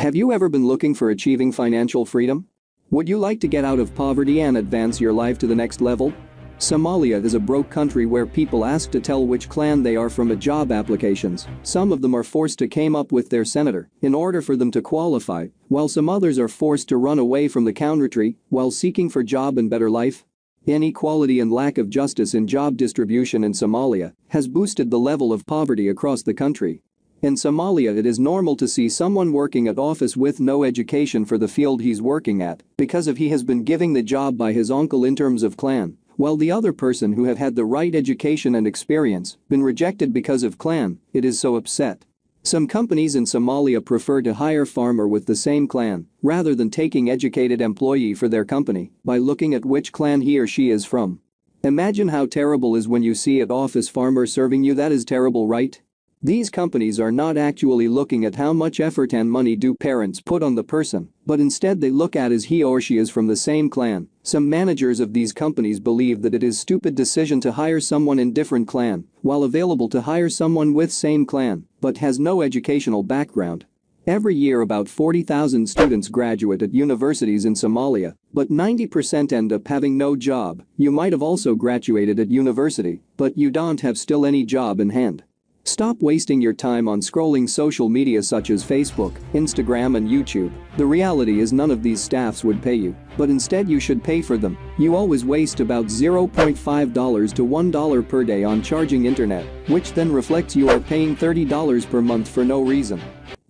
Have you ever been looking for achieving financial freedom? Would you like to get out of poverty and advance your life to the next level? Somalia is a broke country where people ask to tell which clan they are from a job applications. Some of them are forced to come up with their senator in order for them to qualify, while some others are forced to run away from the country while seeking for job and better life. Inequality and lack of justice in job distribution in Somalia has boosted the level of poverty across the country. In Somalia, it is normal to see someone working at office with no education for the field he's working at because of he has been given the job by his uncle in terms of clan, while the other person who have had the right education and experience been rejected because of clan. It is so upset. Some companies in Somalia prefer to hire farmer with the same clan rather than taking educated employee for their company by looking at which clan he or she is from. Imagine how terrible is when you see at office farmer serving you. That is terrible, right? These companies are not actually looking at how much effort and money do parents put on the person, but instead they look at is he or she is from the same clan. Some managers of these companies believe that it is stupid decision to hire someone in different clan while available to hire someone with same clan but has no educational background. Every year about 40,000 students graduate at universities in Somalia, but 90% end up having no job. You might have also graduated at university, but you don't have still any job in hand. Stop wasting your time on scrolling social media such as Facebook, Instagram and YouTube. The reality is none of these staffs would pay you, but instead you should pay for them. You always waste about $0.5 to $1 per day on charging internet, which then reflects you are paying $30 per month for no reason.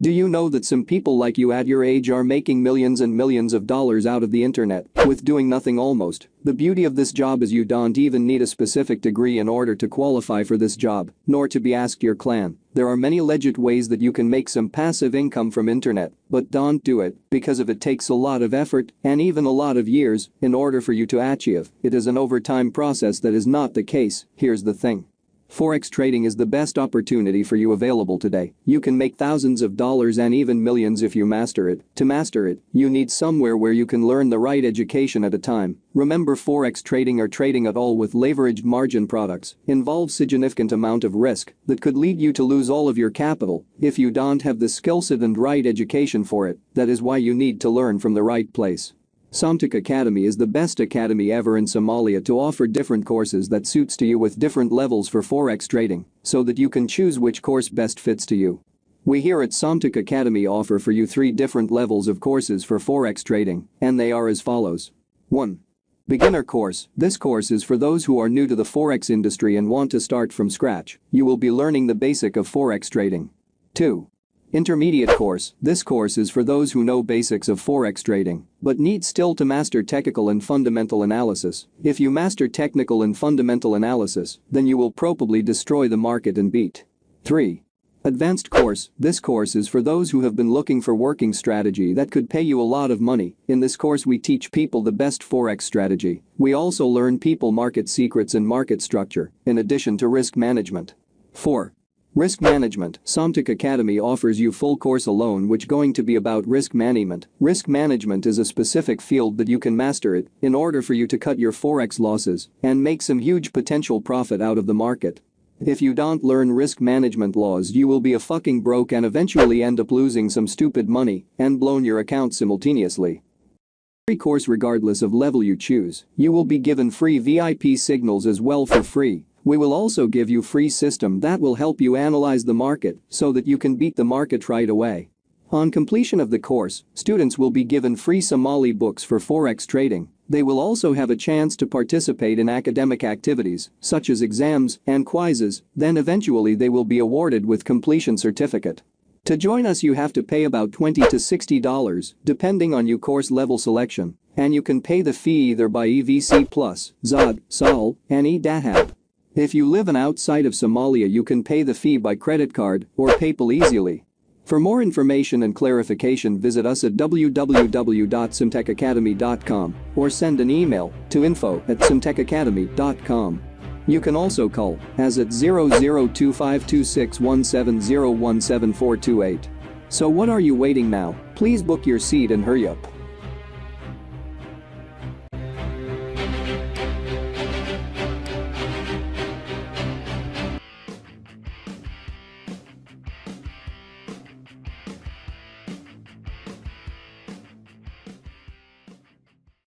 Do you know that some people like you at your age are making millions and millions of dollars out of the internet with doing nothing almost? The beauty of this job is you don't even need a specific degree in order to qualify for this job, nor to be asked your clan. There are many legit ways that you can make some passive income from internet, but don't do it because it takes a lot of effort and even a lot of years in order for you to achieve. It is an overtime process that is not the case. Here's the thing. Forex trading is the best opportunity for you available today. You can make thousands of dollars and even millions if you master it. To master it, you need somewhere where you can learn the right education at a time. Remember, forex trading or trading at all with leveraged margin products involves significant amount of risk that could lead you to lose all of your capital if you don't have the skill set and right education for it. That is why you need to learn from the right place. Somtek Academy is the best academy ever in Somalia to offer different courses that suits to you with different levels for forex trading so that you can choose which course best fits to you. We here at Somtek Academy offer for you 3 different levels of courses for forex trading, and they are as follows. 1. Beginner course. This course is for those who are new to the forex industry and want to start from scratch. You will be learning the basic of forex trading. 2. Intermediate course. This course is for those who know basics of forex trading but need still to master technical and fundamental analysis. If you master technical and fundamental analysis, then you will probably destroy the market and beat. 3. Advanced course. This course is for those who have been looking for working strategy that could pay you a lot of money. In this course we teach people the best forex strategy. We also learn people market secrets and market structure, in addition to risk management. 4. Risk management. Somtek Academy offers you full course alone which going to be about risk management. Risk management is a specific field that you can master it in order for you to cut your forex losses and make some huge potential profit out of the market. If you don't learn risk management laws, you will be a fucking broke and eventually end up losing some stupid money and blown your account simultaneously. Free course regardless of level you choose. You will be given free VIP signals as well for free. We will also give you free system that will help you analyze the market so that you can beat the market right away. On completion of the course, students will be given free Somali books for forex trading. They will also have a chance to participate in academic activities such as exams and quizzes, then eventually they will be awarded with completion certificate. To join us you have to pay about $20 to $60 depending on your course level selection, and you can pay the fee either by EVC Plus, ZAD, SAL, and eDahab. If you live outside of Somalia you can pay the fee by credit card or PayPal easily. For more information and clarification visit us at www.somtekacademy.com or send an email to info@somtekacademy.com. You can also call us at 00252617017428. So what are you waiting now? Please book your seat and hurry up.